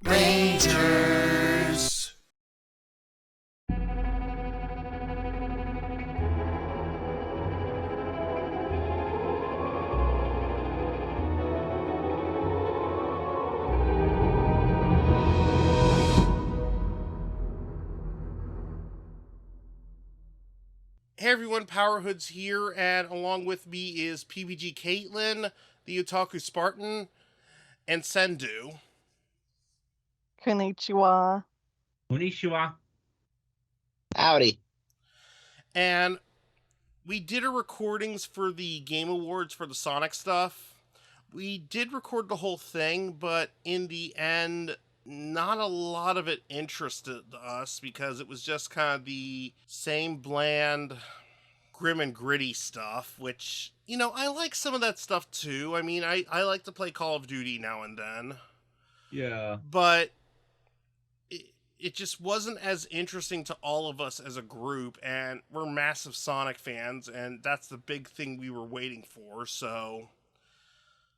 Rangers. Hey everyone, PowerHoodz here, and along with me is PPGKatelyn, TheOtakuSpartian, and Cendoo. Konnichiwa. Konnichiwa. Howdy. And we did our recordings for the Game Awards for the Sonic stuff. We did record the whole thing, but in the end, not a lot of it interested us because it was just kind of the same bland, grim and gritty stuff, which, you know, I like some of that stuff too. I mean, I like to play Call of Duty now and then. Yeah. But it just wasn't as interesting to all of us as a group, and we're massive Sonic fans, and that's the big thing we were waiting for, so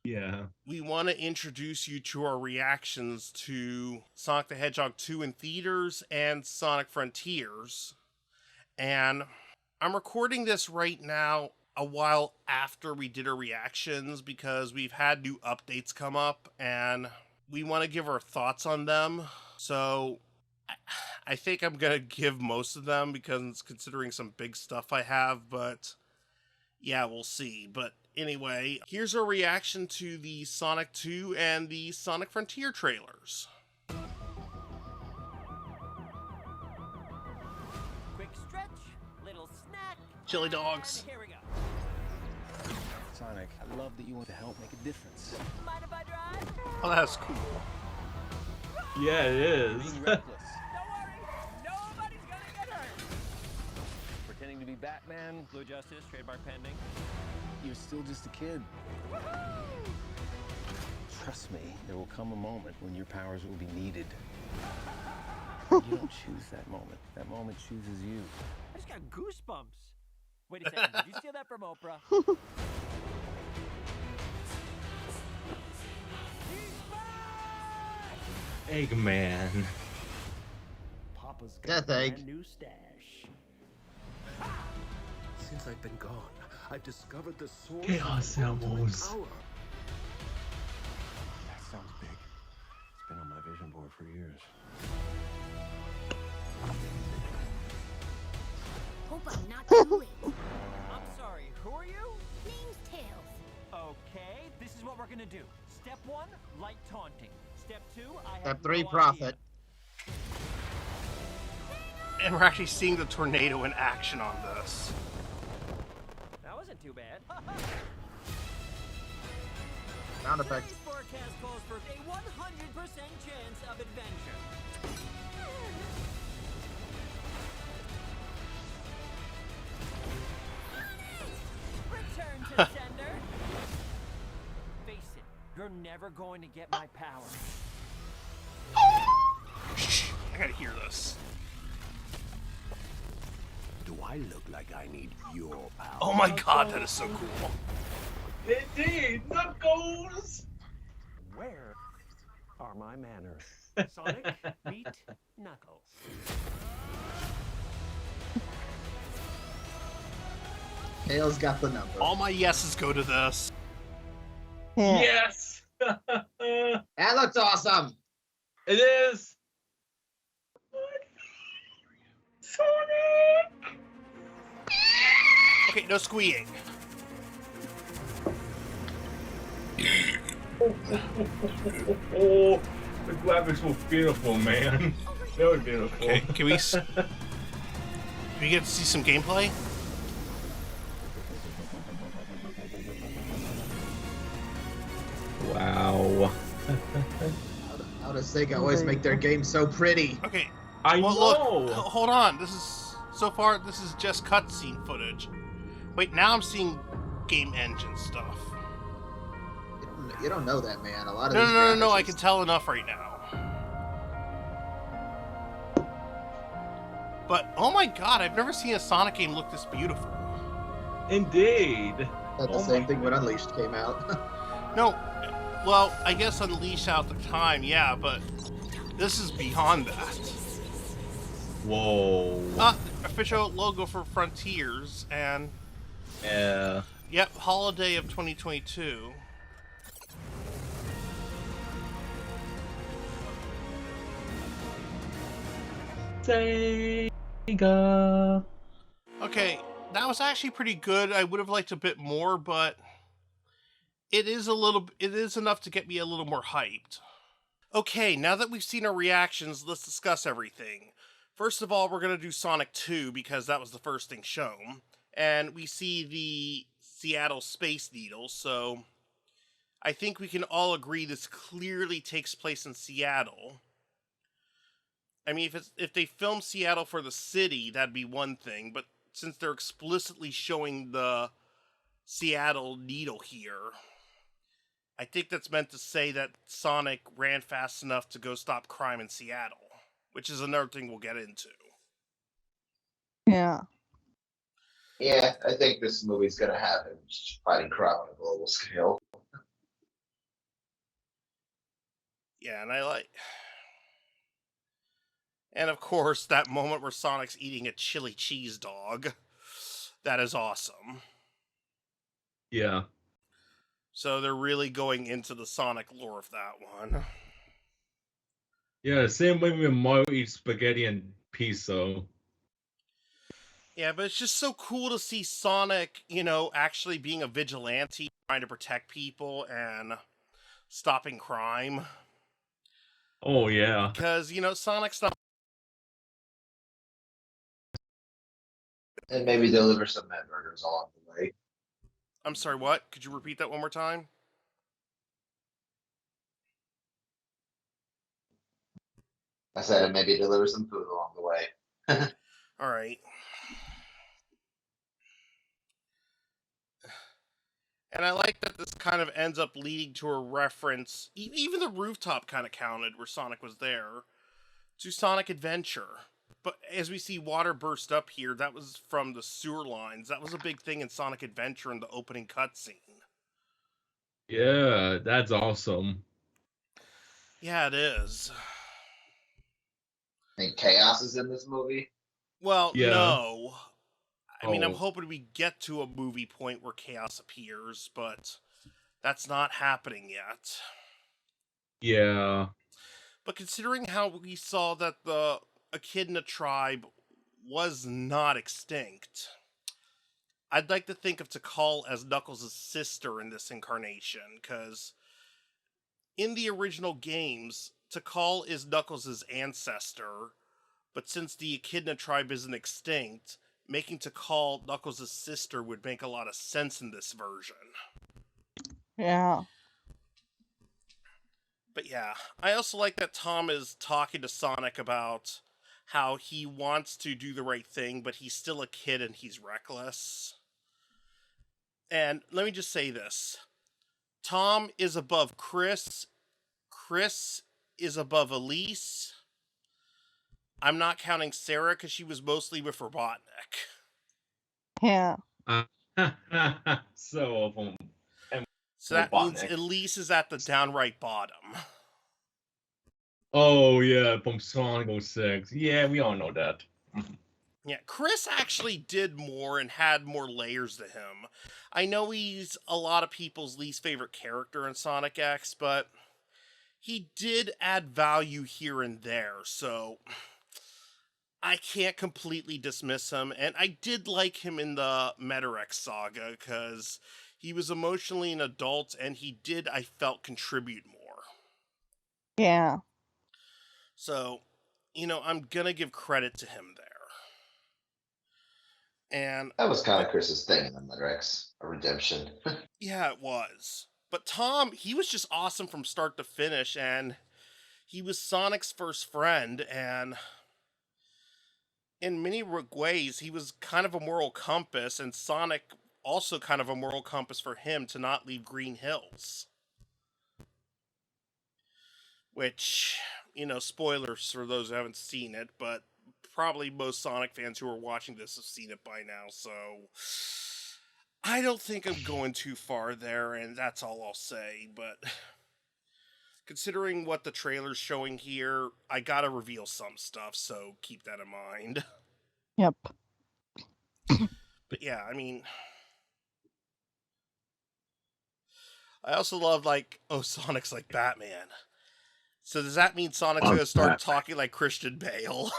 yeah, we want to introduce you to our reactions to Sonic the Hedgehog 2 in theaters and Sonic Frontiers. And I'm recording this right now a while after we did our reactions because we've had new updates come up and we want to give our thoughts on them. So I think I'm going to give most of them because considering some big stuff I have, but yeah, we'll see. But anyway, here's our reaction to the Sonic 2 and the Sonic Frontier trailers. Quick stretch, little snack. Chili dogs. Here we go. Sonic, I love that you want to help make a difference. Mind if I drive? Oh, that's cool. yeah, it is. Being reckless, Don't worry, nobody's gonna get hurt. pretending to be Batman, Blue Justice, trademark pending. you're still just a kid. Trust me, there will come a moment when your powers will be needed. You don't choose that moment. That moment chooses you. I just got goosebumps. Wait a second, did you steal that from Oprah? He's back! Eggman. Papa's got a brand new stash. Since I've been gone, I've discovered the source Chaos of ultimate Emeralds. power. That sounds big. It's been on my vision board for years. Hope I'm not too late. I'm sorry, who are you? Name's Tails. Okay, this is what we're gonna do. Step 1, light taunting. Step 2, I have Step 3, no profit. And we're actually seeing the tornado in action on this. idea. That wasn't too bad. Sound effect. Today's forecast calls for a 100% chance of adventure. Return to sender. Face it, you're never going to get my power. Shh, I gotta hear this. Do I look like I need your power? Oh my god, that is so cool. Indeed, Knuckles. Where are my manners? Sonic, meet Knuckles. Tails got the number. All my yeses go to this. Yeah. Yes. That looks awesome. It is. Sonic. Okay, no squeeing. Oh, the graphics were beautiful, man. They were beautiful. Okay, can we get to see some gameplay? Wow. How does Sega always make their games so pretty? Okay, I well, know. look, hold on. This is just cutscene footage. Wait, now I'm seeing game engine stuff. You don't know that, man. A lot of No, these no, I graphics can tell enough right now. But oh my god, I've never seen a Sonic game look this beautiful. Indeed. That's the same thing when Unleashed came out. No, well, I guess Unleashed out the time, yeah, but This is beyond that. Whoa. Official logo for Frontiers, and Yeah. yep, holiday of 2022. Sega. Okay, that was actually pretty good. I would have liked a bit more, but it is enough to get me a little more hyped. Okay, now that we've seen our reactions, let's discuss everything. First of all, we're going to do Sonic 2 because that was the first thing shown. And we see the Seattle Space Needle, so I think we can all agree this clearly takes place in Seattle. I mean, if they filmed Seattle for the city, that'd be one thing, but since they're explicitly showing the Seattle Needle here, I think that's meant to say that Sonic ran fast enough to go stop crime in Seattle, which is another thing we'll get into. Yeah. Yeah, I think this movie's gonna have him fighting crime on a global scale. Yeah, and of course, that moment where Sonic's eating a chili cheese dog. That is awesome. Yeah. So they're really going into the Sonic lore of that one. Yeah, same way with Mario eats spaghetti and pizza. Yeah, but it's just so cool to see Sonic, actually being a vigilante, trying to protect people and stopping crime. Oh, yeah. Because, Sonic's not... And maybe deliver some hamburgers along the way. I'm sorry, what? Could you repeat that one more time? I said, and maybe deliver some food along the way. All right. And I like that this kind of ends up leading to a reference, even the rooftop kind of counted where Sonic was there, to Sonic Adventure. But as we see water burst up here, that was from the sewer lines. That was a big thing in Sonic Adventure in the opening cutscene. Yeah, that's awesome. Yeah, it is. I think Chaos is in this movie. Well, Yeah. no. I mean, I'm Oh. hoping we get to a movie point where Chaos appears, but that's not happening yet. Yeah. But considering how we saw that the Echidna tribe was not extinct, I'd like to think of Tikal as Knuckles' sister in this incarnation, because in the original games, Tikal is Knuckles' ancestor, but since the Echidna tribe isn't extinct, making Tikal Knuckles' sister would make a lot of sense in this version. Yeah. But yeah, I also like that Tom is talking to Sonic about how he wants to do the right thing, but he's still a kid and he's reckless. And let me just say this. Tom is above Chris. Chris is above Elise. I'm not counting Sarah because she was mostly with Robotnik. Yeah. So So that means Robotnik. Elise is at the downright bottom. Oh, yeah, from Sonic 06. Yeah, we all know that. Yeah, Chris actually did more and had more layers to him. I know he's a lot of people's least favorite character in Sonic X, but he did add value here and there, so I can't completely dismiss him. And I did like him in the Metarex saga, because he was emotionally an adult, and he did, I felt, contribute more. Yeah. So, I'm gonna give credit to him there. And That was kind of Chris's thing in the Metarex, a redemption. yeah, it was. But Tom, he was just awesome from start to finish, and he was Sonic's first friend, and in many ways, he was kind of a moral compass, and Sonic also kind of a moral compass for him to not leave Green Hills. Which, spoilers for those who haven't seen it, but probably most Sonic fans who are watching this have seen it by now, so I don't think I'm going too far there, and that's all I'll say, but considering what the trailer's showing here, I gotta reveal some stuff, so keep that in mind. Yep. But yeah, I mean, I also love, like, oh, Sonic's like Batman. So does that mean Sonic's gonna start talking like Christian Bale?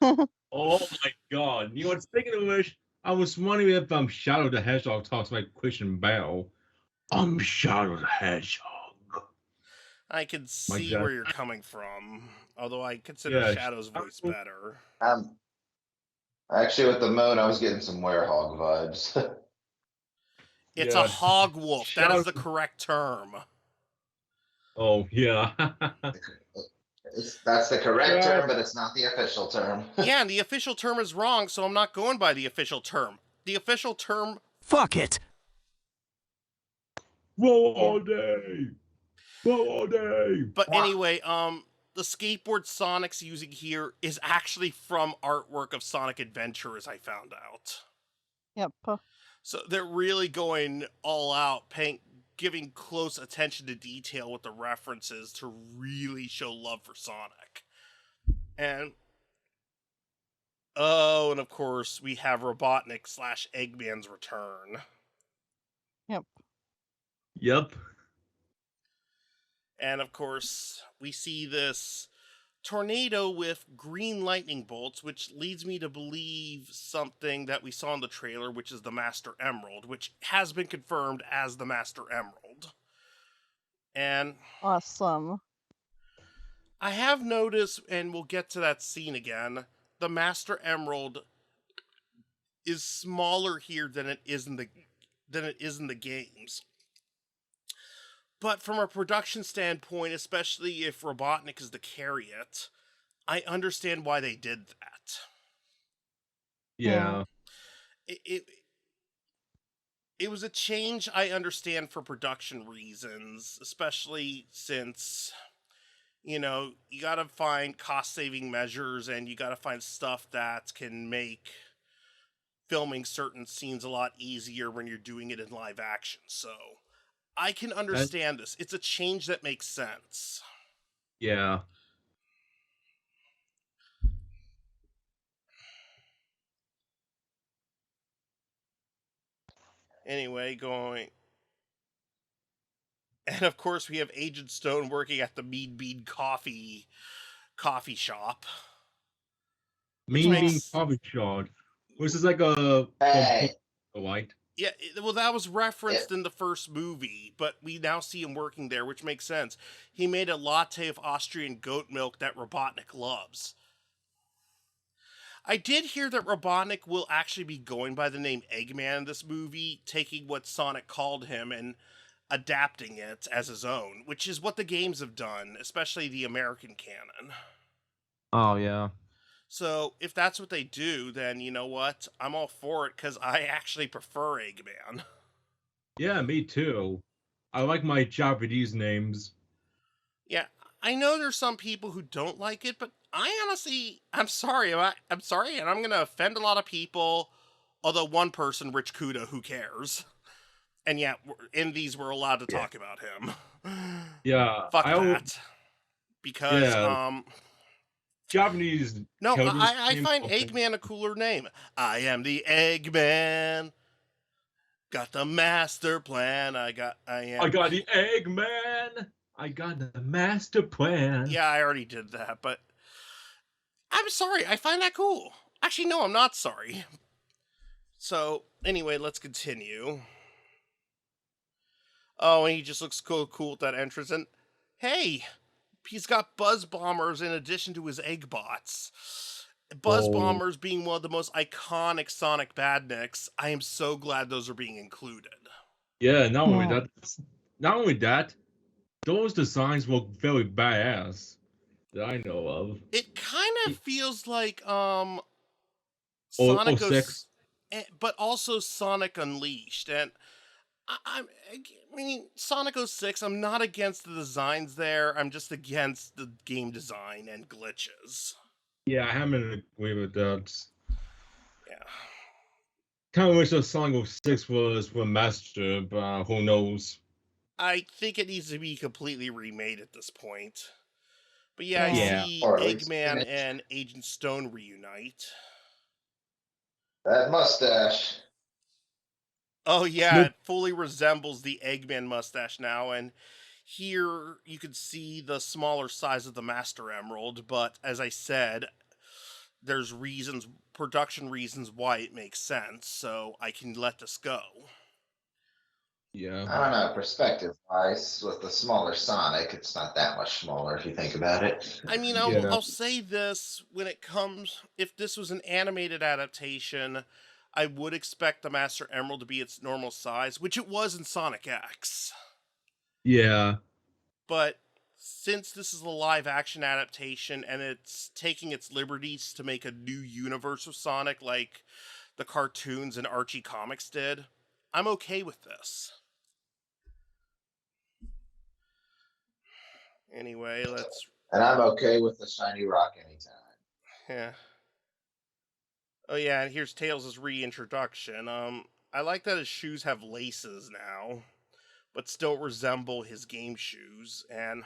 Oh my god. You know, speaking of which, I was wondering if Shadow the Hedgehog talks like Christian Bale. I'm Shadow the Hedgehog. I can see God. where you're coming from, although I consider Yeah, Shadow's voice better. Actually, with the moon, I was getting some werehog vibes. It's Yeah. a hog wolf. That Shadow- is the correct term. Oh, yeah. That's the correct Yeah. term, but it's not the official term. Yeah, and the official term is wrong, so I'm not going by the official term. The official term... Fuck it. Roll all day. Roll all day. But anyway, the skateboard Sonic's using here is actually from artwork of Sonic Adventure, as I found out. Yep. So they're really going all out, giving close attention to detail with the references to really show love for Sonic. And oh, and of course we have Robotnik / Eggman's return. Yep. And of course we see this tornado with green lightning bolts, which leads me to believe something that we saw in the trailer, which is the Master Emerald, which has been confirmed as the Master Emerald. And Awesome. I have noticed, and we'll get to that scene again, the Master Emerald is smaller here than it is in the games. But from a production standpoint, especially if Robotnik is to carry it, I understand why they did that. Yeah. It was a change I understand for production reasons, especially since, you know, you gotta find cost-saving measures and you gotta find stuff that can make filming certain scenes a lot easier when you're doing it in live action. So I can understand this. It's a change that makes sense. Yeah. Anyway, going... And of course we have Agent Stone working at the Mean Bean coffee shop. Mean Bean makes- Coffee Shop. Which is like a... Hey. White. Yeah, well, that was referenced in the first movie, but we now see him working there, which makes sense. He made a latte of Austrian goat milk that Robotnik loves. I did hear that Robotnik will actually be going by the name Eggman in this movie, taking what Sonic called him and adapting it as his own, which is what the games have done, especially the American canon. Oh, yeah. So, if that's what they do, then you know what? I'm all for it, because I actually prefer Eggman. Yeah, me too. I like my Japanese names. Yeah, I know there's some people who don't like it, but I honestly, I'm sorry, and I'm going to offend a lot of people, although one person, Rich Kuda, who cares? And yeah, in these, we're allowed to talk about him. Yeah. Fuck that. Because, Japanese... No, Chinese I names find are- Eggman a cooler name. I am the Eggman. Got the master plan. I got the Eggman. I got the master plan. Yeah, I already did that, but I'm sorry. I find that cool. Actually, no, I'm not sorry. So, anyway, let's continue. Oh, and he just looks cool with that entrance. And, hey, he's got Buzz Bombers in addition to his egg bots. Buzz Bombers being one of the most iconic Sonic badniks. I am so glad those are being included. Yeah, not only that, those designs look very badass that I know of. It kind of feels like Sonic 06. but also Sonic Unleashed. And I mean, Sonic 06, I'm not against the designs there. I'm just against the game design and glitches. Yeah, I haven't agreed with that. Yeah. Kind of wish the Sonic 06 was remastered, but who knows? I think it needs to be completely remade at this point. But yeah, I Yeah. see Or at least Eggman finish. and Agent Stone reunite. That mustache. Oh yeah, Snoop. it fully resembles the Eggman mustache now, and here you can see the smaller size of the Master Emerald, but as I said, there's production reasons why it makes sense, so I can let this go. Yeah. I don't know, perspective wise, with the smaller Sonic, it's not that much smaller if you think about it. I mean, Yeah. I'll say this, when it comes, if this was an animated adaptation, I would expect the Master Emerald to be its normal size, which it was in Sonic X. Yeah. But since this is a live action adaptation and it's taking its liberties to make a new universe of Sonic like the cartoons and Archie comics did, I'm okay with this. Anyway, let's... And I'm okay with the shiny rock anytime. Yeah. Oh yeah, and here's Tails' reintroduction. I like that his shoes have laces now, but still resemble his game shoes, and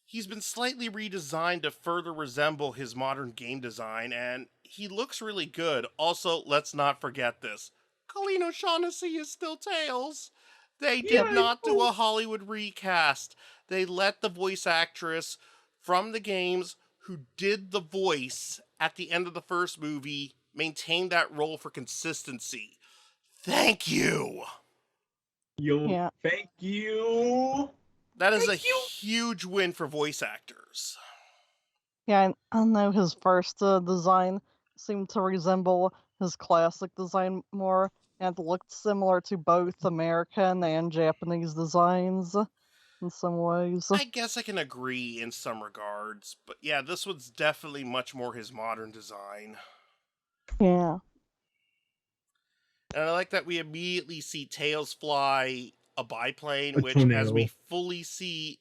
he's been slightly redesigned to further resemble his modern game design, and he looks really good. Also, let's not forget this. Colleen O'Shaughnessy is still Tails. They did not do a Hollywood recast. They let the voice actress from the games who did the voice at the end of the first movie maintain that role for consistency. Thank you! Yo, Yeah. thank you. That is a huge win for voice actors. Yeah, I know his first design seemed to resemble his classic design more, and looked similar to both American and Japanese designs in some ways. I guess I can agree in some regards, but yeah, this one's definitely much more his modern design. Yeah. And I like that we immediately see Tails fly a biplane, A which, tornado. as we fully see,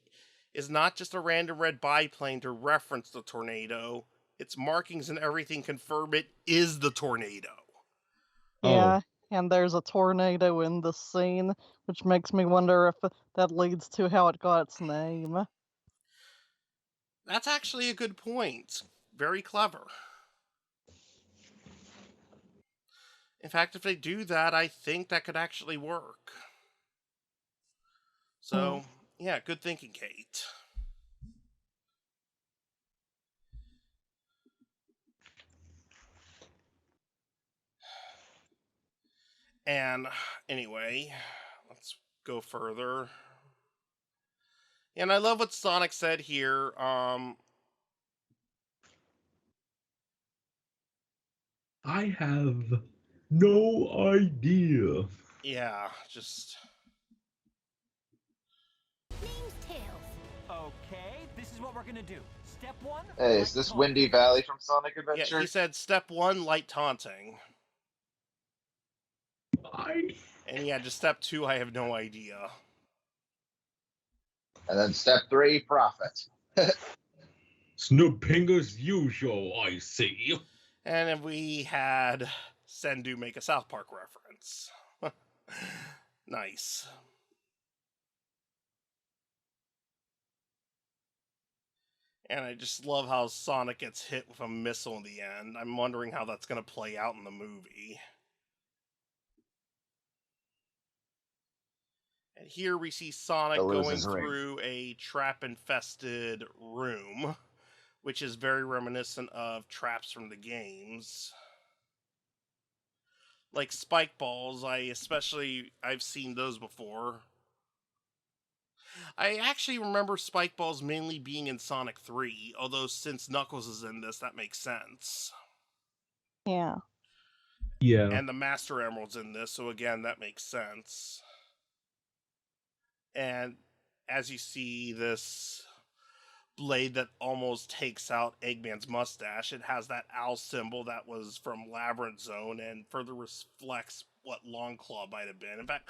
is not just a random red biplane to reference the tornado. Its markings and everything confirm it is the tornado. Yeah, and there's a tornado in the scene, which makes me wonder if that leads to how it got its name. That's actually a good point. Very clever. In fact, if they do that, I think that could actually work. So, yeah, good thinking, Kate. And anyway, let's go further. And I love what Sonic said here. I have no idea. Yeah, just... Name's Tails. Okay, this is what we're gonna do. Step one. Hey, is this Windy Valley from Sonic Yeah, Adventure? he said step 1, light taunting. And yeah, just step 2, I have no idea. And then step 3, profit. Snoopinga's usual, I see. And then we had Cendoo make a South Park reference. Nice. And I just love how Sonic gets hit with a missile in the end. I'm wondering how that's going to play out in the movie. And here we see Sonic He'll lose going his ring. through a trap-infested room, which is very reminiscent of traps from the games. Like spike balls, I've seen those before. I actually remember spike balls mainly being in Sonic 3, although since Knuckles is in this, that makes sense. Yeah. Yeah. And the Master Emerald's in this, so again, that makes sense. And as you see this blade that almost takes out Eggman's mustache, it has that owl symbol that was from Labyrinth Zone and further reflects what Longclaw might have been. In fact,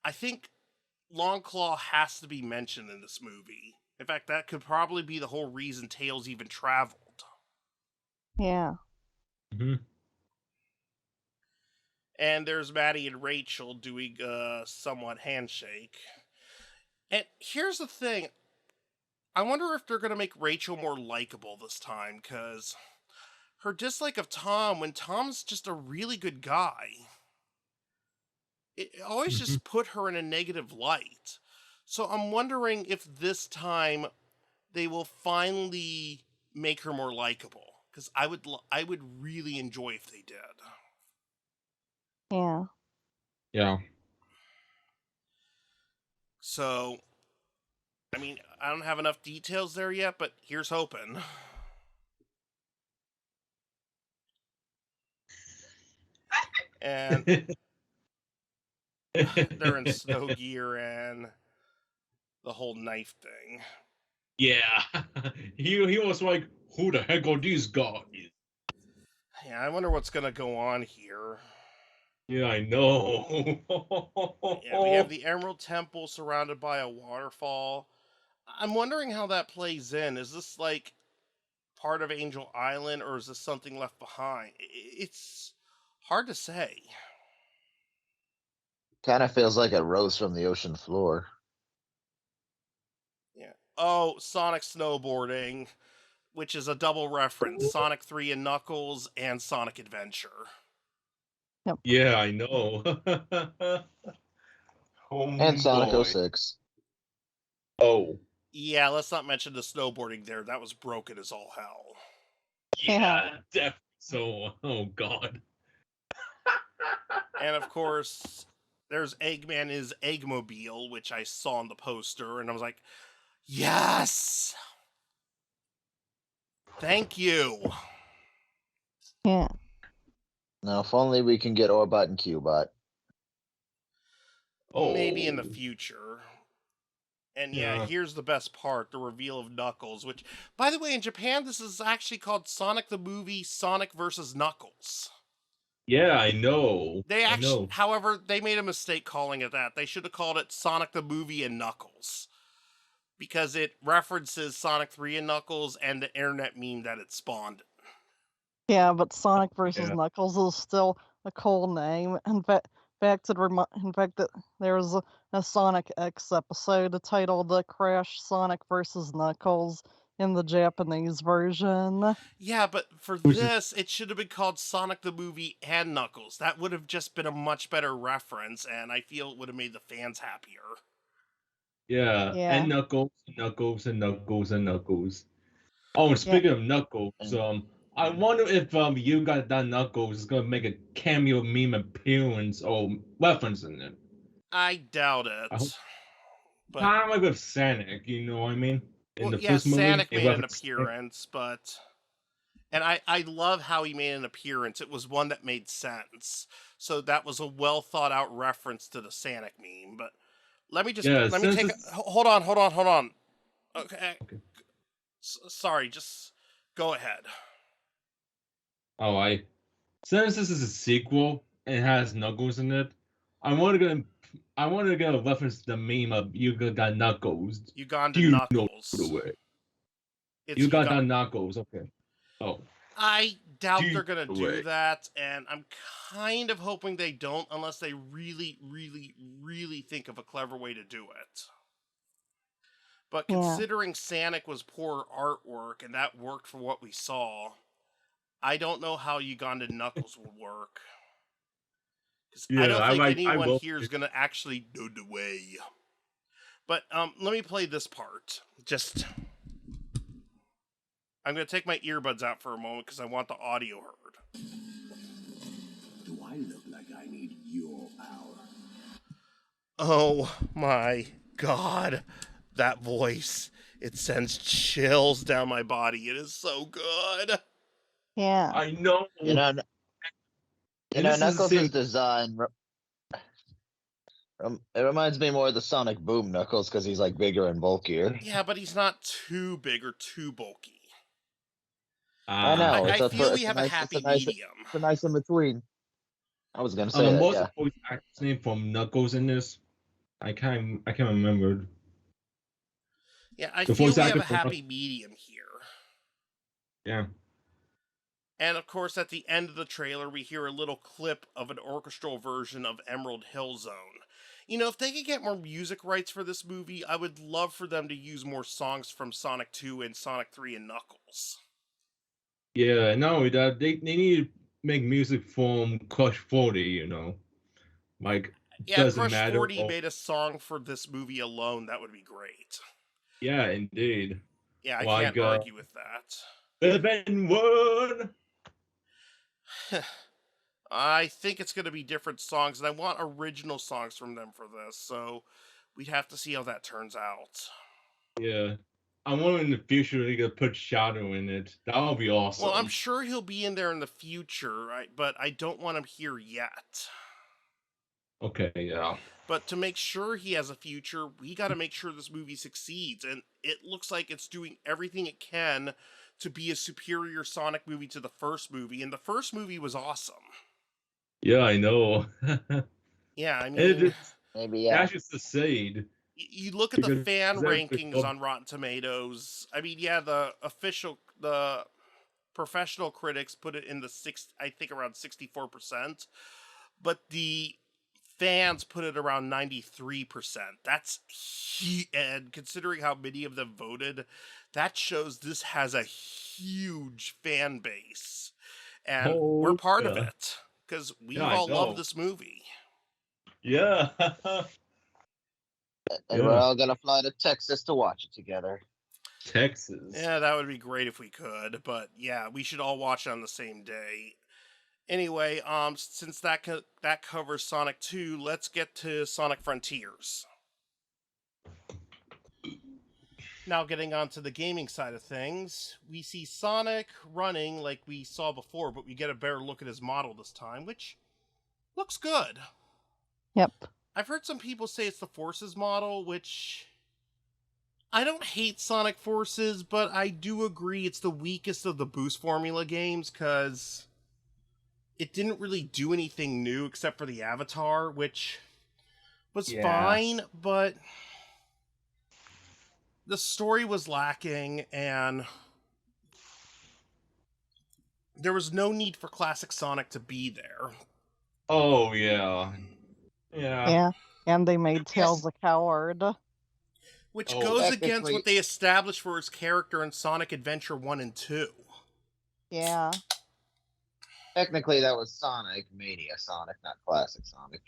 I think Longclaw has to be mentioned in this movie. In fact, that could probably be the whole reason Tails even traveled. Yeah. Mm-hmm. And there's Maddie and Rachel doing a somewhat handshake. And here's the thing. I wonder if they're going to make Rachel more likable this time, because her dislike of Tom, when Tom's just a really good guy, it always just put her in a negative light. So I'm wondering if this time they will finally make her more likable, because I would really enjoy if they did. Yeah. Yeah. So, I mean, I don't have enough details there yet, but here's hoping. And they're in snow gear and the whole knife thing. Yeah. he was like, who the heck are these guys? Yeah, I wonder what's gonna go on here. Yeah, I know. Yeah, we have the Emerald Temple surrounded by a waterfall. I'm wondering how that plays in. Is this like part of Angel Island, or is this something left behind? It's hard to say. Kind of feels like it rose from the ocean floor. Yeah. Oh, Sonic snowboarding, which is a double reference: Sonic 3 and Knuckles and Sonic Adventure. Yeah, I know. And Sonic boy. 06. Oh. Yeah, let's not mention the snowboarding there. That was broken as all hell. Yeah, definitely. So, oh god. And of course, there's Eggman his Eggmobile, which I saw on the poster, and I was like, yes! Thank you! Yeah. Now, if only we can get Orbot and Cubot. Maybe in the Oh. future. And yeah, Yeah. here's the best part, the reveal of Knuckles, which, by the way, in Japan, this is actually called Sonic the Movie Sonic vs. Knuckles. Yeah, I know. They I actually, know. however, they made a mistake calling it that. They should have called it Sonic the Movie and Knuckles, because it references Sonic 3 and Knuckles and the internet meme that it spawned. Yeah, but Sonic versus Yeah. Knuckles is still a cool name. In fact, there was a Sonic X episode titled "Crash Sonic versus Knuckles" in the Japanese version. Yeah, but for this, it should have been called Sonic the Movie and Knuckles. That would have just been a much better reference, and I feel it would have made the fans happier. Yeah. Yeah. And Knuckles, Knuckles, and Knuckles, and Knuckles. Oh, and speaking of Knuckles, I wonder if you got that Knuckles is gonna make a cameo meme appearance or reference in it. I doubt it. I hope. But Kind of like with Sonic, you know what I mean? In well, the yeah, first movie, Sonic it made an referenced Sonic. appearance, but and I love how he made an appearance. It was one that made sense. So that was a well thought out reference to the Sonic meme. But let me take hold on. Okay. Sorry, just go ahead. Oh, since this is a sequel and it has Knuckles in it, I want to get a reference to the meme of you got Knuckles. Uganda Knuckles. Know the way? It's You got that Knuckles, okay. Oh. I doubt they're gonna do that, and I'm kind of hoping they don't, unless they really, really, really think of a clever way to do it. But considering Sonic was poor artwork and that worked for what we saw, I don't know how Ugandan Knuckles will work. Because I don't think anyone here is going to actually do the way. But let me play this part. I'm going to take my earbuds out for a moment because I want the audio heard. Do I look like I need your power? Oh my god. That voice. It sends chills down my body. It is so good. Yeah. I know. You know, Knuckles' design. It reminds me more of the Sonic Boom Knuckles because he's like bigger and bulkier. Yeah, but he's not too big or too bulky. I know. I feel we have a happy medium. It's a nice in between. I was gonna say that. What's the voice actor's name from Knuckles in this? I can't remember. Yeah, I feel we have a happy medium here. Yeah. And of course, at the end of the trailer, we hear a little clip of an orchestral version of Emerald Hill Zone. You know, if they could get more music rights for this movie, I would love for them to use more songs from Sonic 2 and Sonic 3 and Knuckles. Yeah, not only that, they need to make music from Crush 40, you know. Like, Yeah, doesn't Crush matter. 40 made a song for this movie alone. That would be great. Yeah, indeed. Yeah, I Like, can't argue with that. There's been one. I think it's going to be different songs, and I want original songs from them for this, so we'd have to see how that turns out. Yeah. I wonder in the future they could put Shadow in it. That would be awesome. Well, I'm sure he'll be in there in the future, right? But I don't want him here yet. Okay, yeah. But to make sure he has a future, we got to make sure this movie succeeds, and it looks like it's doing everything it can to be a superior Sonic movie to the first movie, and the first movie was awesome. Yeah, I know. Yeah, I mean, Maybe yeah. That's just the seed. You look at the Because fan that's rankings the- on Rotten Tomatoes. I mean, yeah, the professional critics put it in the I think around 64%, but the fans put it around 93%. That's and considering how many of them voted, that shows this has a huge fan base, and we're part of it because we all love this movie. Yeah. And we're all gonna fly to Texas to watch it together. Texas. Yeah, that would be great if we could, but yeah, we should all watch it on the same day. Anyway, since that covers Sonic 2, let's get to Sonic Frontiers. Now getting on to the gaming side of things, we see Sonic running like we saw before, but we get a better look at his model this time, which looks good. Yep. I've heard some people say it's the Forces model, which I don't hate Sonic Forces, but I do agree it's the weakest of the Boost Formula games because it didn't really do anything new except for the avatar, which was fine, but the story was lacking and there was no need for classic Sonic to be there. Oh, yeah. Yeah, and they made Tails a coward. Which goes against what they established for his character in Sonic Adventure 1 and 2. Yeah. Technically, that was Sonic Mania Sonic, not Classic Sonic.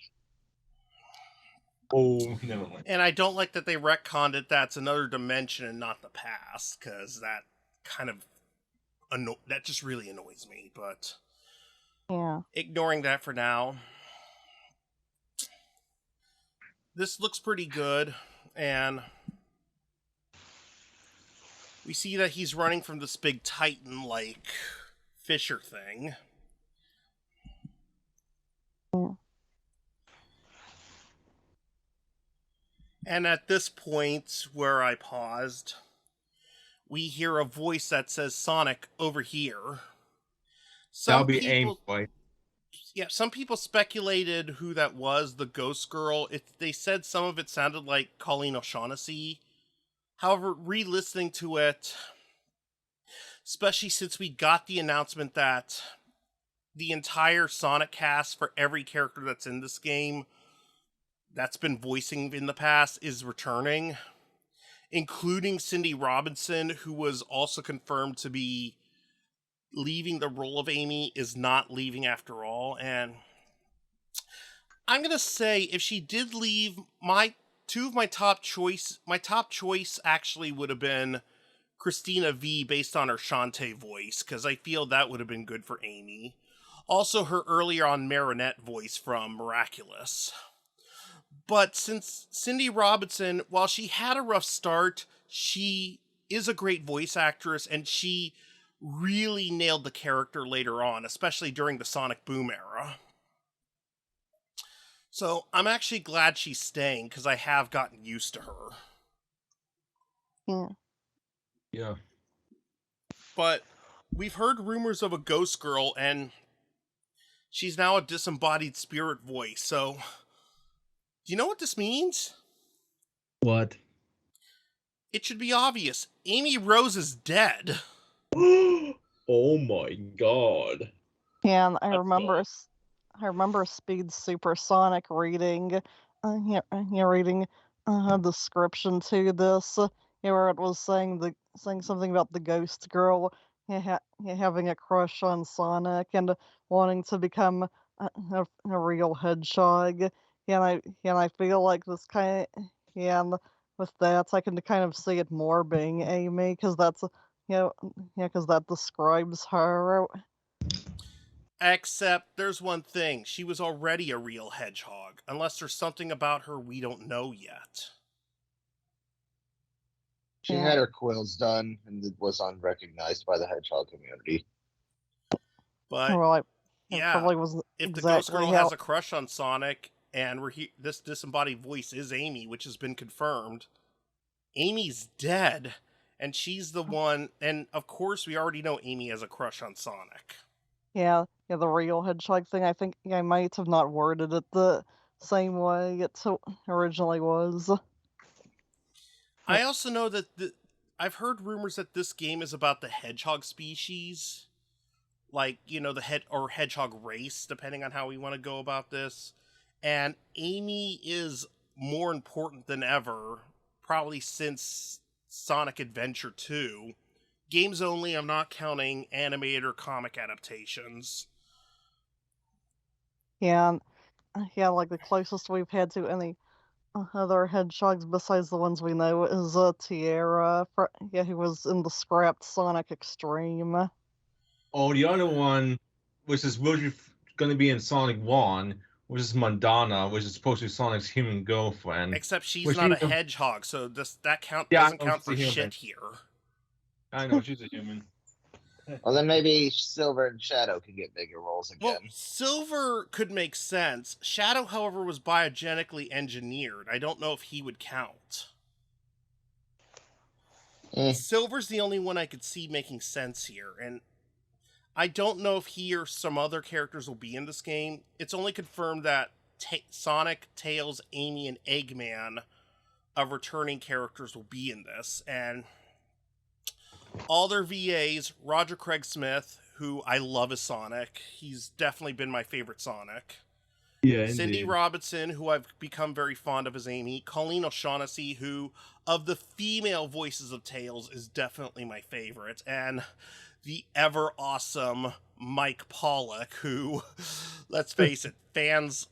Oh, never mind. And I don't like that they retconned it. That's another dimension and not the past, because that kind of that just really annoys me. But yeah, ignoring that for now, this looks pretty good, and we see that he's running from this big Titan-like Fisher thing. Yeah. And at this point, where I paused, we hear a voice that says, "Sonic, over here." That'll be aimed by. Yeah, some people speculated who that was, the ghost girl. They said some of it sounded like Colleen O'Shaughnessy. However, re-listening to it, especially since we got the announcement that the entire Sonic cast for every character that's in this game that's been voicing in the past is returning, including Cindy Robinson, who was also confirmed to be leaving the role of Amy, is not leaving after all. And I'm gonna say, if she did leave, my top choice actually would have been Christina V, based on her Shantae voice, because I feel that would have been good for Amy. Also, her earlier on Marinette voice from Miraculous. But since Cindy Robinson, while she had a rough start, she is a great voice actress, and she really nailed the character later on, especially during the Sonic Boom era. So I'm actually glad she's staying, because I have gotten used to her. Yeah. Yeah. But we've heard rumors of a ghost girl, and she's now a disembodied spirit voice, so do you know what this means? What? It should be obvious. Amy Rose is dead. Oh my god. Yeah, and I remember Speed Supersonic reading reading a description to this, where it was saying something about the ghost girl having a crush on Sonic and wanting to become a real hedgehog. And I feel like this kind of, and with that, I can kind of see it more being Amy, because that's, because that describes her. Except there's one thing. She was already a real hedgehog, unless there's something about her we don't know yet. She had her quills done and it was unrecognized by the hedgehog community. But Well, yeah, probably was if the exactly ghost girl how... has a crush on Sonic, and this disembodied voice is Amy, which has been confirmed, Amy's dead, and she's the one. And of course, we already know Amy has a crush on Sonic. Yeah, the real hedgehog thing. I think I might have not worded it the same way it originally was. I also know that I've heard rumors that this game is about the hedgehog species, like, the hedgehog race, depending on how we want to go about this. And Amy is more important than ever, probably since Sonic Adventure 2. Games only, I'm not counting animated or comic adaptations. Yeah, like the closest we've had to any other hedgehogs besides the ones we know is Tiara, who was in the scrapped Sonic Extreme. Oh, the other one, which is really going to be in Sonic 1, which is Madonna, which is supposed to be Sonic's human girlfriend. Except she's not a hedgehog, so that doesn't count for shit here. I know, she's a human. Well, then maybe Silver and Shadow can get bigger roles again. Well, Silver could make sense. Shadow, however, was biogenically engineered. I don't know if he would count. Silver's the only one I could see making sense here, and I don't know if he or some other characters will be in this game. It's only confirmed that Sonic, Tails, Amy, and Eggman of returning characters will be in this, and all their VAs, Roger Craig Smith, who I love as Sonic. He's definitely been my favorite Sonic. Yeah, Cindy Robinson, who I've become very fond of as Amy. Colleen O'Shaughnessy, who, of the female voices of Tails, is definitely my favorite. And the ever-awesome Mike Pollock, who, let's face it, fans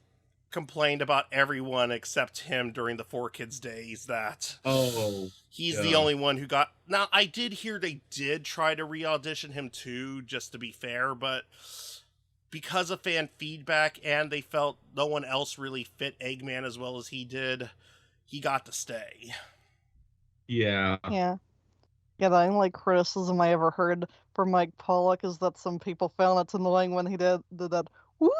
complained about everyone except him during the 4Kids days that he's the only one who got... Now, I did hear they did try to re-audition him too, just to be fair, but because of fan feedback and they felt no one else really fit Eggman as well as he did, he got to stay. Yeah. Yeah, the only criticism I ever heard from Mike Pollock is that some people found it annoying when he did that woo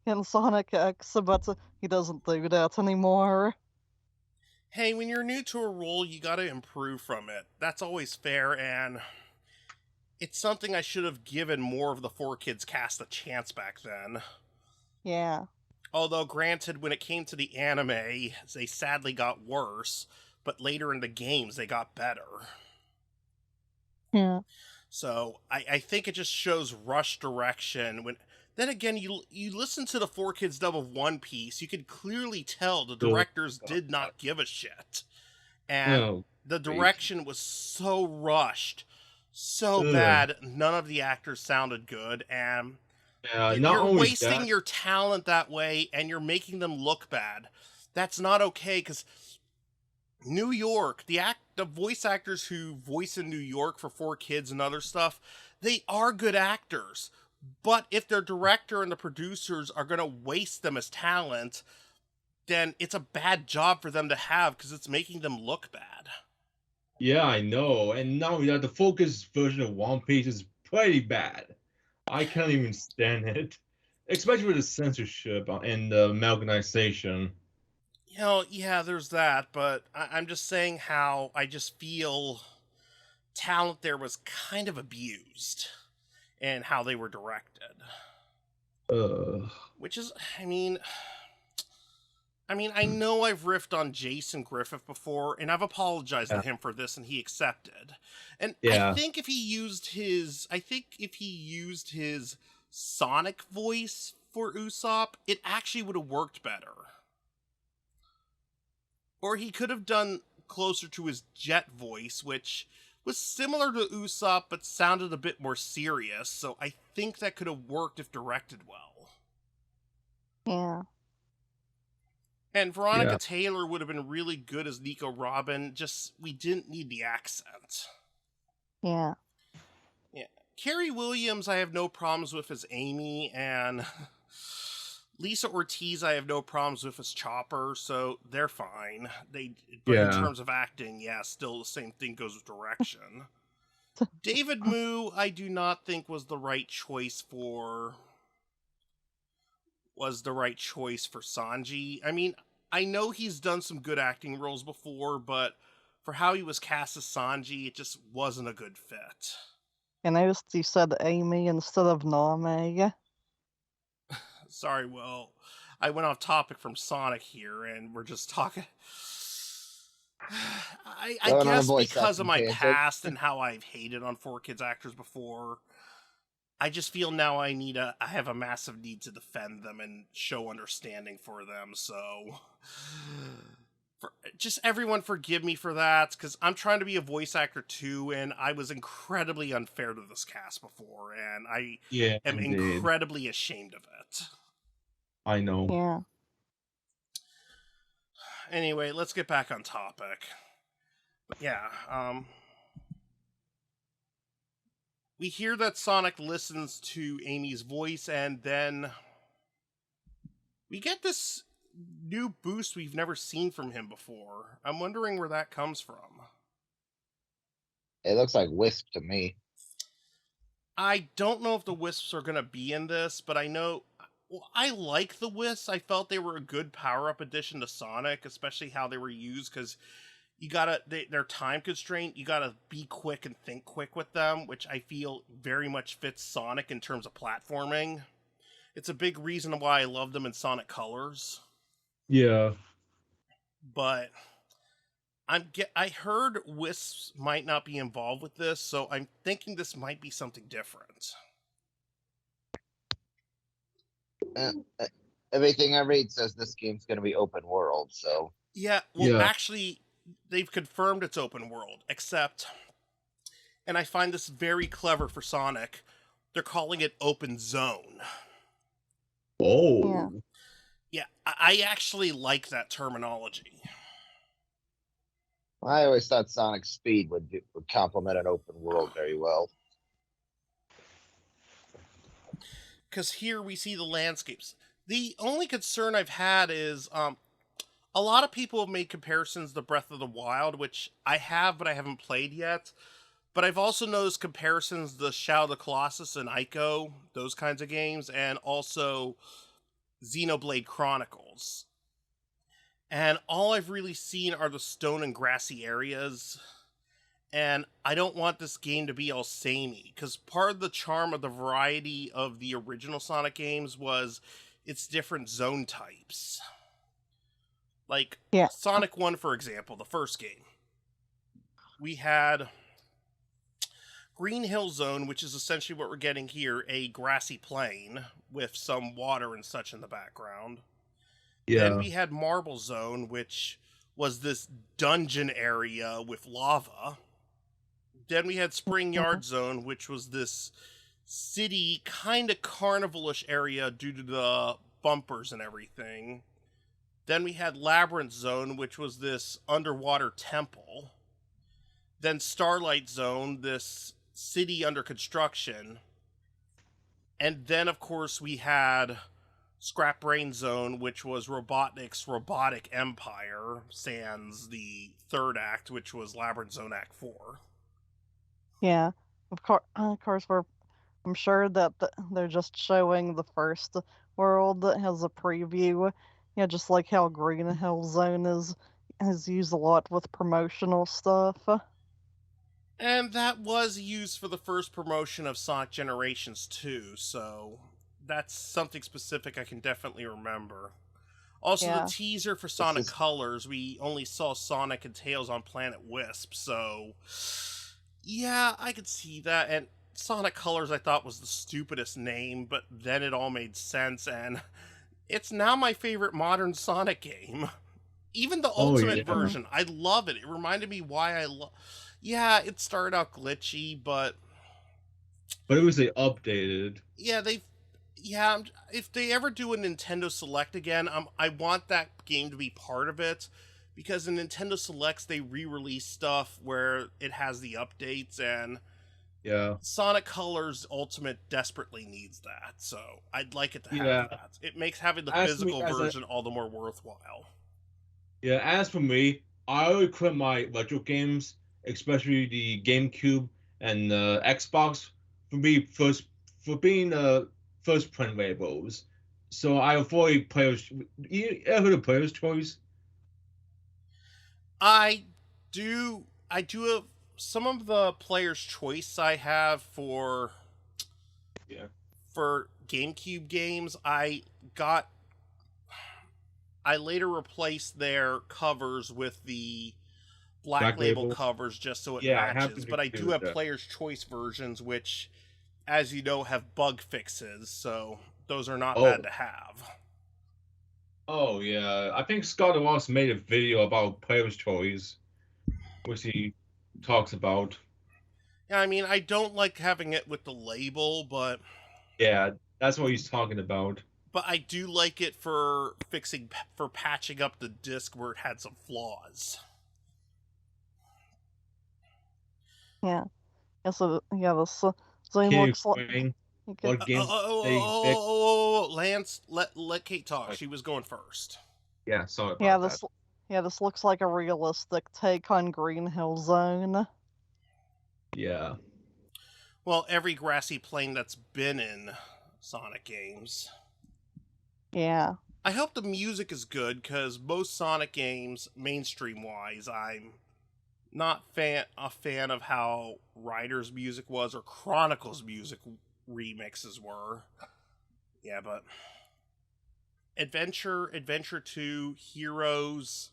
in Sonic X, but he doesn't do that anymore. Hey, when you're new to a role, you gotta improve from it. That's always fair, and it's something I should have given more of the 4Kids cast a chance back then. Yeah. Although, granted, when it came to the anime, they sadly got worse, but later in the games, they got better. Yeah. So, I think it just shows rush direction. Then again, you listen to the 4Kids dub of One Piece, you could clearly tell the directors did not give a shit. And the direction was so rushed, so bad, none of the actors sounded good, and you're wasting your talent that way, and you're making them look bad. That's not okay, because New York, the voice actors who voice in New York for 4Kids and other stuff, they are good actors. But if their director and the producers are going to waste them as talent, then it's a bad job for them to have because it's making them look bad. Yeah, I know. And now the Focus version of One Piece is pretty bad. I can't even stand it. Especially with the censorship and the amalgamation. Yeah, there's that, but I'm just saying how I just feel talent there was kind of abused. And how they were directed. Which is, I know I've riffed on Jason Griffith before, and I've apologized to him for this, and he accepted. And I think if he used his Sonic voice for Usopp, it actually would have worked better. Or he could have done closer to his Jet voice, which was similar to Usopp but sounded a bit more serious, so I think that could have worked if directed well. Yeah. And Veronica Taylor would have been really good as Nico Robin, just we didn't need the accent. Yeah. Yeah. Carrie Williams I have no problems with as Amy, and Lisa Ortiz I have no problems with as Chopper, so they're fine. But in terms of acting, yeah, still the same thing goes with direction. David Moo I do not think was the right choice for Sanji. I mean, I know he's done some good acting roles before, but for how he was cast as Sanji, it just wasn't a good fit. And I noticed you said Amy instead of Name. Sorry, well, I went off topic from Sonic here, and we're just talking. I guess because of my past and how I've hated on 4Kids actors before, I just feel now I have a massive need to defend them and show understanding for them, so just everyone forgive me for that, because I'm trying to be a voice actor too, and I was incredibly unfair to this cast before, and I am incredibly ashamed of it. I know. Yeah. Anyway, let's get back on topic. But yeah, we hear that Sonic listens to Amy's voice, and then we get this new boost we've never seen from him before. I'm wondering where that comes from. It looks like Wisp to me. I don't know if the Wisps are going to be in this, but I know... Well, I like the Wisps. I felt they were a good power-up addition to Sonic, especially how they were used, because you gotta... They're time constrained. You gotta be quick and think quick with them, which I feel very much fits Sonic in terms of platforming. It's a big reason why I love them in Sonic Colors. Yeah. But I heard Wisps might not be involved with this, so I'm thinking this might be something different. Everything I read says this game's going to be open world, so... Yeah, well, actually, they've confirmed it's open world, except, and I find this very clever for Sonic, they're calling it open zone. Oh. Yeah, I actually like that terminology. I always thought Sonic's speed would complement an open world very well. Because here we see the landscapes. The only concern I've had is a lot of people have made comparisons to Breath of the Wild, which I have, but I haven't played yet. But I've also noticed comparisons to Shadow of the Colossus and Ico, those kinds of games, and also Xenoblade Chronicles. And all I've really seen are the stone and grassy areas. And I don't want this game to be all samey, because part of the charm of the variety of the original Sonic games was its different zone types. Like, Sonic 1, for example, the first game. We had Green Hill Zone, which is essentially what we're getting here, a grassy plain with some water and such in the background. Yeah. Then we had Marble Zone, which was this dungeon area with lava. Then we had Spring Yard Zone, which was this city, kind of carnival-ish area due to the bumpers and everything. Then we had Labyrinth Zone, which was this underwater temple. Then Starlight Zone, this city under construction. And then, of course, we had Scrap Brain Zone, which was Robotnik's Robotic Empire, sans the third act, which was Labyrinth Zone Act 4. Yeah, of course, I'm sure that they're just showing the first world that has a preview. Yeah, just like how Green Hill Zone is used a lot with promotional stuff. And that was used for the first promotion of Sonic Generations 2, so that's something specific I can definitely remember. Also, the teaser for Sonic Colors, we only saw Sonic and Tails on Planet Wisp, so yeah, I could see that. And Sonic Colors I thought was the stupidest name, but then it all made sense, and it's now my favorite modern Sonic game. Even the Ultimate version, I love it. It reminded me why I love... Yeah, it started out glitchy, but it was updated. yeah, if they ever do a Nintendo Select again, I want that game to be part of it, because in Nintendo Selects they re-release stuff where it has the updates, and Sonic Colors Ultimate desperately needs that, so I'd like it to have that. It makes having the physical version all the more worthwhile. Yeah, as for me, I always quit my retro games, especially the GameCube and Xbox, for being first print labels. So I avoid players. You ever heard of Player's Choice? I do have some of the Player's Choice I have for GameCube games. I later replaced their covers with the black label covers just so it matches. But I do have Player's Choice versions, which, as you know, have bug fixes, so those are not bad to have. Oh, yeah. I think Scott Ross made a video about Player's Choice, which he talks about. Yeah, I mean, I don't like having it with the label, but... Yeah, that's what he's talking about. But I do like it for patching up the disc where it had some flaws. Yeah. So this Zane looks like... Lance, let Kate talk. She was going first. Yeah, sorry about that. This looks like a realistic take on Green Hill Zone. Yeah. Well, every grassy plain that's been in Sonic games. Yeah. I hope the music is good, because most Sonic games, mainstream-wise, I'm not a fan of how Ryder's music was or Chronicles' music remixes were. Yeah, but Adventure 2, Heroes,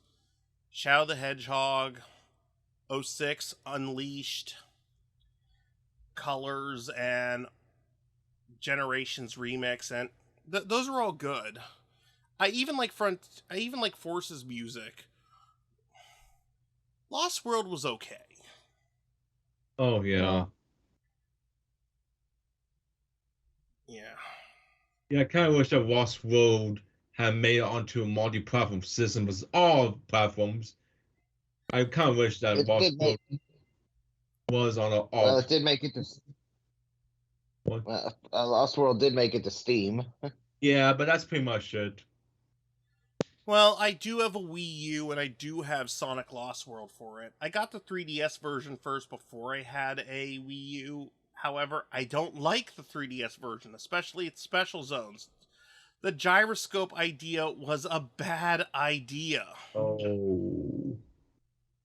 Shadow the Hedgehog, 06 Unleashed, Colors, and Generations remix, and those are all good. I even like Force's music. Lost World was okay. Oh yeah. Yeah. Yeah, I kind of wish that Lost World had made it onto a multi-platform system with all platforms. I kind of wish that Lost World was on all. Well, it did make it to. What? Lost World did make it to Steam. Yeah, but that's pretty much it. Well, I do have a Wii U, and I do have Sonic Lost World for it. I got the 3DS version first before I had a Wii U. However, I don't like the 3DS version, especially its special zones. The gyroscope idea was a bad idea. Oh.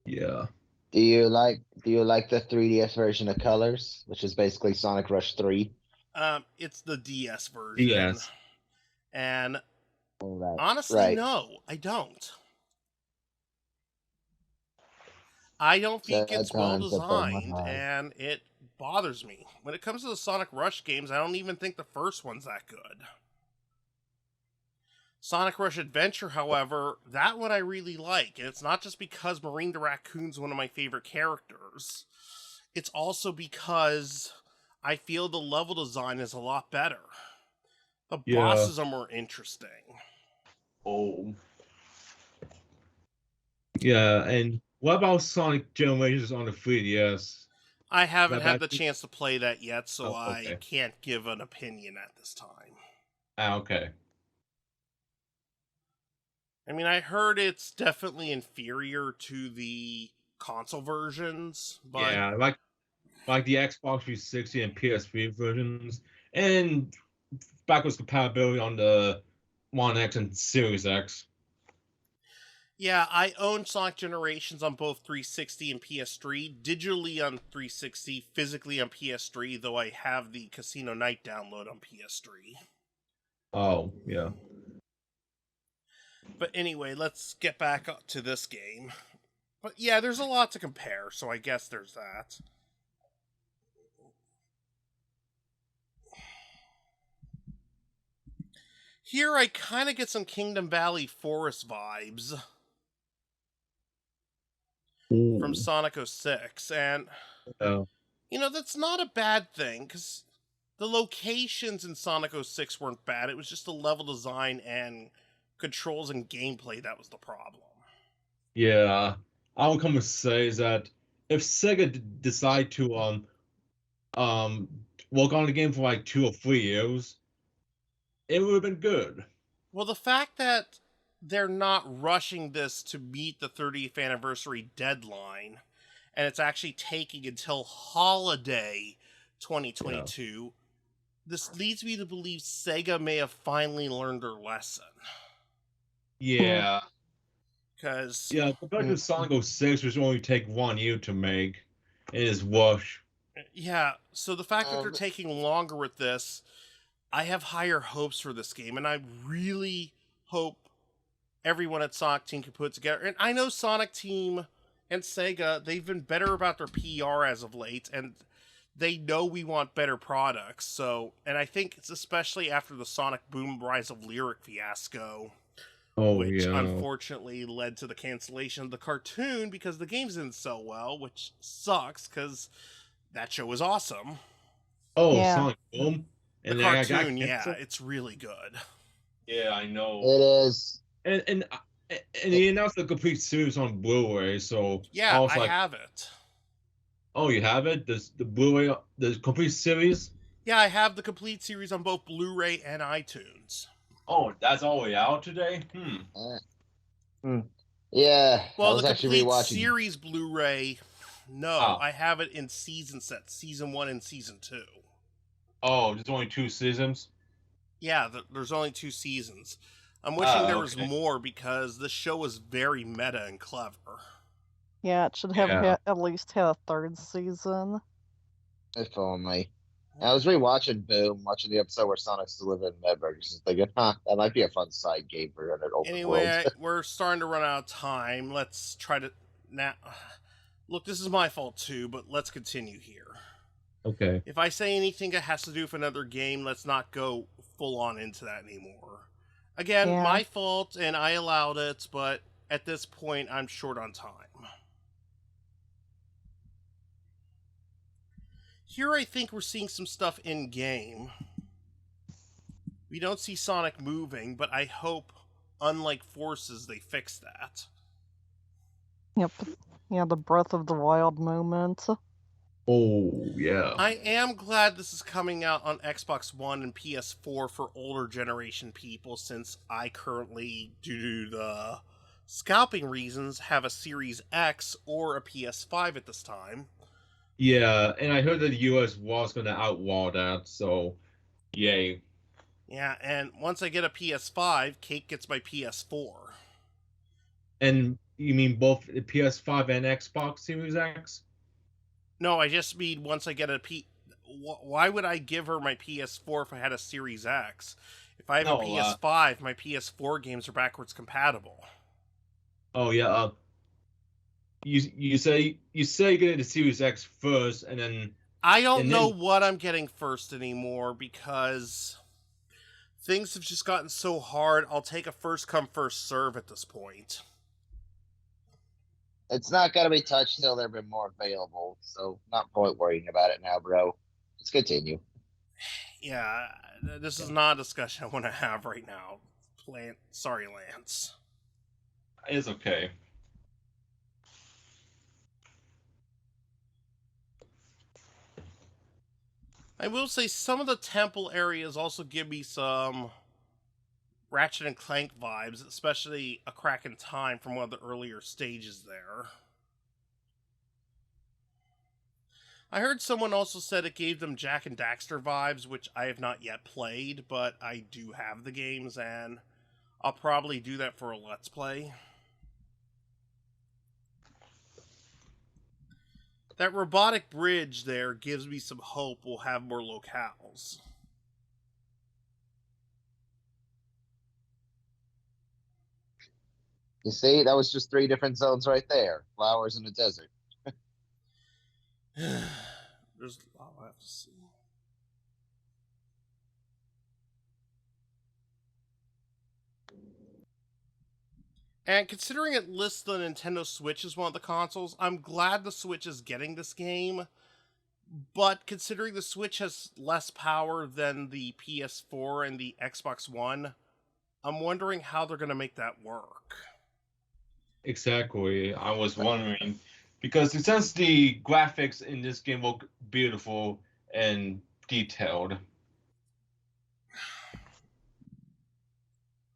Yeah. Do you like the 3DS version of Colors, which is basically Sonic Rush 3? It's the DS version. DS. And honestly, no, I don't. I don't think it's well designed, and it bothers me. When it comes to the Sonic Rush games, I don't even think the first one's that good. Sonic Rush Adventure, however, that one I really like, and it's not just because Marine the Raccoon's one of my favorite characters. It's also because I feel the level design is a lot better. The bosses are more interesting. Oh. Yeah, and what about Sonic Generations on the 3DS? I haven't had the chance to play that yet, so I can't give an opinion at this time. Okay. I mean, I heard it's definitely inferior to the console versions, but... Yeah, like the Xbox 360 and PS3 versions, and backwards compatibility on the One X and Series X. Yeah, I own Sonic Generations on both 360 and PS3, digitally on 360, physically on PS3, though I have the Casino Night download on PS3. Oh, yeah. But anyway, let's get back up to this game. But yeah, there's a lot to compare, so I guess there's that. Here I kind of get some Kingdom Valley Forest vibes from Sonic 06, and Oh. that's not a bad thing, because the locations in Sonic 06 weren't bad. It was just the level design and controls and gameplay that was the problem. Yeah, I would come to say is that if Sega decide to work on the game for like 2 or 3 years, it would have been good. Well, the fact that they're not rushing this to meet the 30th anniversary deadline, and it's actually taking until holiday 2022, this leads me to believe Sega may have finally learned their lesson. Yeah. Because Yeah, compared to Sonic 06, which only take 1 year to make, it is worse. Yeah, so the fact that they're taking longer with this, I have higher hopes for this game, and I really hope everyone at Sonic Team can put it together. And I know Sonic Team and Sega, they've been better about their PR as of late, and they know we want better products. So, and I think it's especially after the Sonic Boom Rise of Lyric fiasco, which unfortunately led to the cancellation of the cartoon because the games didn't sell well, which sucks because that show was awesome. Oh, yeah. Sonic Boom? The cartoon, yeah, it's really good. Yeah, I know. It is. And he announced the complete series on Blu-ray, so yeah, I have it. Oh, you have it? The Blu-ray, the complete series? Yeah, I have the complete series on both Blu-ray and iTunes. Oh, that's all the way out today? Yeah. Well, the complete series Blu-ray, no, I have it in season sets, season 1 and season 2. Oh, there's only 2 seasons? Yeah, there's only 2 seasons. I'm wishing there was more because this show was very meta and clever. Yeah, it should have at least had a 3rd season. If only. I was rewatching Boom, watching the episode where Sonic's delivering Medburgers, and thinking, that might be a fun side game for an open world. We're starting to run out of time. Let's try to... Now, look, this is my fault too, but let's continue here. Okay. If I say anything that has to do with another game, let's not go full on into that anymore. Again, my fault, and I allowed it, but at this point, I'm short on time. Here I think we're seeing some stuff in-game. We don't see Sonic moving, but I hope, unlike Forces, they fix that. Yep. Yeah, the Breath of the Wild moment. Oh, yeah. I am glad this is coming out on Xbox One and PS4 for older generation people, since I currently, due to the scalping reasons, have a Series X or a PS5 at this time. Yeah, and I heard that the US was going to outlaw that, so yay. Yeah, and once I get a PS5, Kate gets my PS4. And you mean both the PS5 and Xbox Series X? No, I just mean once I get a Why would I give her my PS4 if I had a Series X? If I have a PS5, my PS4 games are backwards compatible. Oh yeah. You say you get the Series X first, and then I don't know what I'm getting first anymore because things have just gotten so hard. I'll take a first come first serve at this point. It's not going to be touched till there be more available, so not point worrying about it now, bro. Let's continue. Yeah, this is not a discussion I want to have right now. Sorry, Lance. It's okay. I will say some of the temple areas also give me some Ratchet and Clank vibes, especially A Crack in Time from one of the earlier stages there. I heard someone also said it gave them Jak and Daxter vibes, which I have not yet played, but I do have the games, and I'll probably do that for a Let's Play. That robotic bridge there gives me some hope we'll have more locales. You see, that was just 3 different zones right there. Flowers in the desert. There's a lot I have to see. And considering it lists the Nintendo Switch as one of the consoles, I'm glad the Switch is getting this game. But considering the Switch has less power than the PS4 and the Xbox One, I'm wondering how they're going to make that work. Exactly. I was wondering because since the graphics in this game look beautiful and detailed.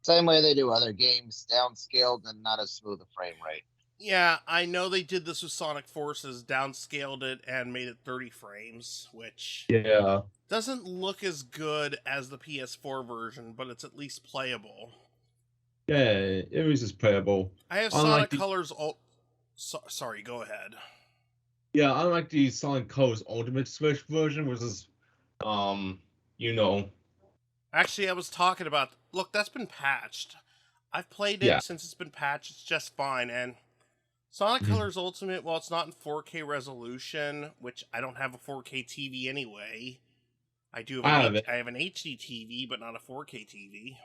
Same way they do other games, downscaled and not as smooth a frame rate. Yeah, I know they did this with Sonic Forces, downscaled it and made it 30 frames, which doesn't look as good as the PS4 version, but it's at least playable. Yeah, it was just playable. I have Sonic Colors... sorry, go ahead. Yeah, unlike the Sonic Colors Ultimate Switch version, which is, you know... Actually, I was talking about... Look, that's been patched. I've played it since it's been patched. It's just fine, and... Sonic Colors Ultimate, well, it's not in 4K resolution, which I don't have a 4K TV anyway. I have an HD TV, but not a 4K TV.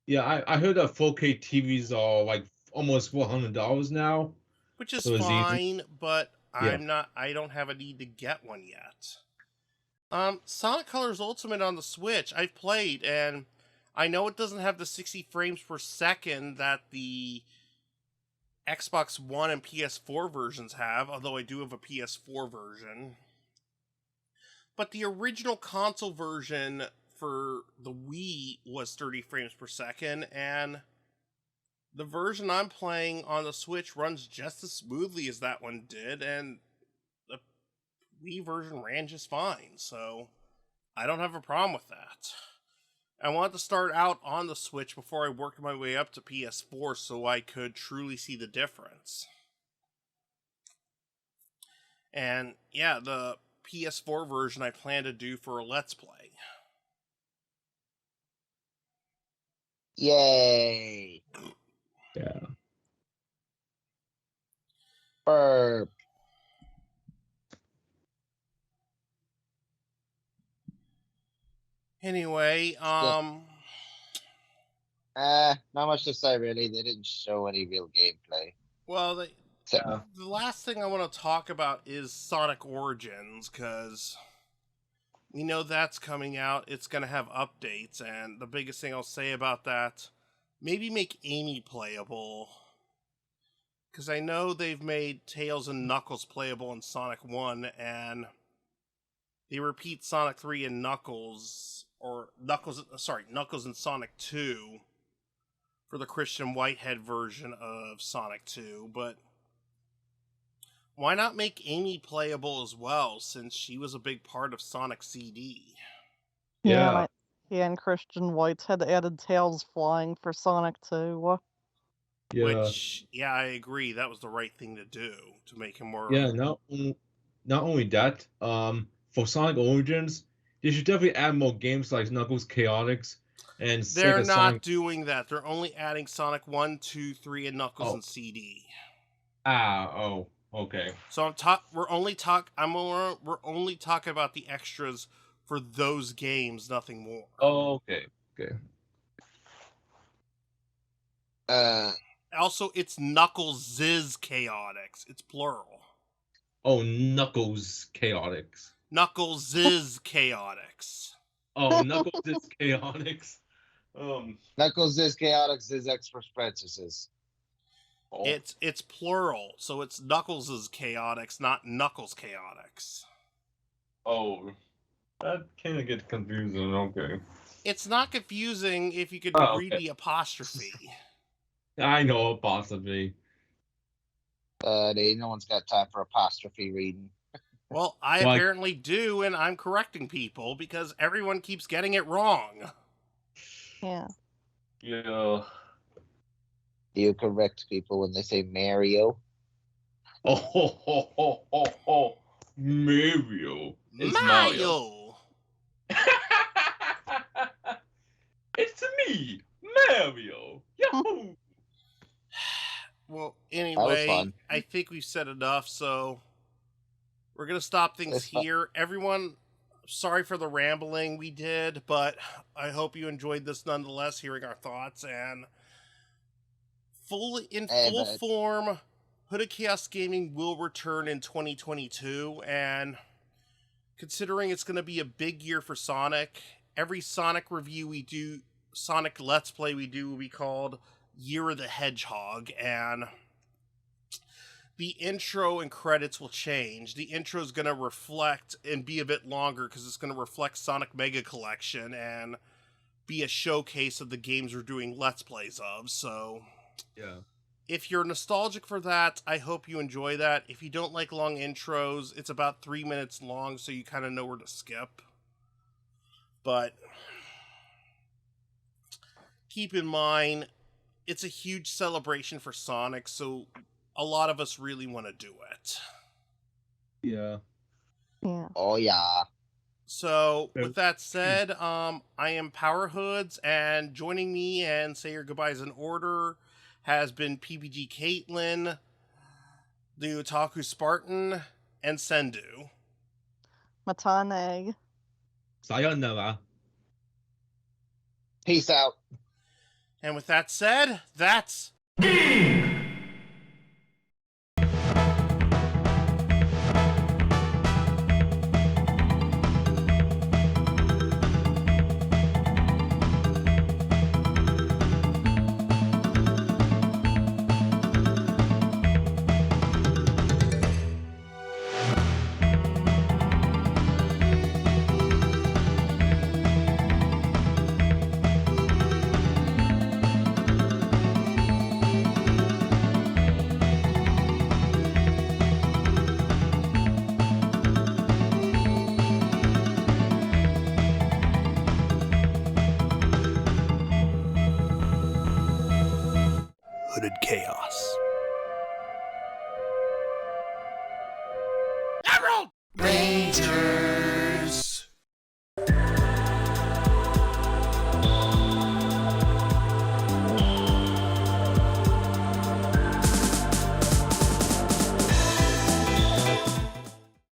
Yeah, I heard that 4K TVs are like almost $400 now. Which is fine, but I don't have a need to get one yet. Sonic Colors Ultimate on the Switch, I've played, and I know it doesn't have the 60 frames per second that the Xbox One and PS4 versions have, although I do have a PS4 version. But the original console version for the Wii was 30 frames per second, and the version I'm playing on the Switch runs just as smoothly as that one did, and the Wii version ran just fine, so I don't have a problem with that. I wanted to start out on the Switch before I worked my way up to PS4 so I could truly see the difference. And yeah, the PS4 version I plan to do for a Let's Play. Yay! Yeah. Burp. Anyway, not much to say really. They didn't show any real gameplay. Well, the last thing I want to talk about is Sonic Origins, because we know that's coming out. It's going to have updates, and the biggest thing I'll say about that, maybe make Amy playable. Because I know they've made Tails and Knuckles playable in Sonic 1, and they repeat Sonic 3 and Knuckles in Sonic 2 for the Christian Whitehead version of Sonic 2, but why not make Amy playable as well, since she was a big part of Sonic CD? Yeah, and Christian Whitehead added Tails flying for Sonic 2. Yeah. Which, yeah, I agree, that was the right thing to do, to make him more... Yeah, not only that, for Sonic Origins, they should definitely add more games like Knuckles Chaotix and They're Sega not Sonic... doing that. They're only adding Sonic 1, 2, 3, and Knuckles and CD. Okay. So we're only talking about the extras for those games, nothing more. Oh, okay. Also, it's Knuckles' Chaotix. It's plural. Oh, Knuckles Chaotix. Knuckles' Chaotix. Oh, Knuckles is Chaotix. Knuckles is Chaotix, is Express Princesses. Oh. It's plural, so it's Knuckles' Chaotix, not Knuckles Chaotix. Oh, that kind of gets confusing. Okay. It's not confusing if you could read the apostrophe. I know apostrophe. No one's got time for apostrophe reading. Well, I apparently do, and I'm correcting people because everyone keeps getting it wrong. Yeah. Yeah. Do you correct people when they say Mario? Oh, Mario. It's Mario. It's me, Mario. Yahoo! Well, anyway, I think we've said enough, so we're going to stop things here. Everyone, sorry for the rambling we did, but I hope you enjoyed this nonetheless, hearing our thoughts. And In Hey, full but- form, Hooded Chaos Gaming will return in 2022, and considering it's going to be a big year for Sonic, every Sonic review we do, Sonic Let's Play we do, will be called Year of the Hedgehog, and the intro and credits will change. The intro is going to reflect and be a bit longer because it's going to reflect Sonic Mega Collection and be a showcase of the games we're doing Let's Plays of, so Yeah. if you're nostalgic for that, I hope you enjoy that. If you don't like long intros, it's about 3 minutes long, so you kind of know where to skip. But keep in mind, it's a huge celebration for Sonic, so a lot of us really want to do it. Yeah. Yeah. Oh yeah. So, with that said, I am PowerHoodz, and joining me and say your goodbyes in order has been PPGKatelyn, TheOtakuSpartian, and Cendoo. Matane. Sayonara. Peace out. And with that said, that's Hooded Chaos. Emerald! Ranger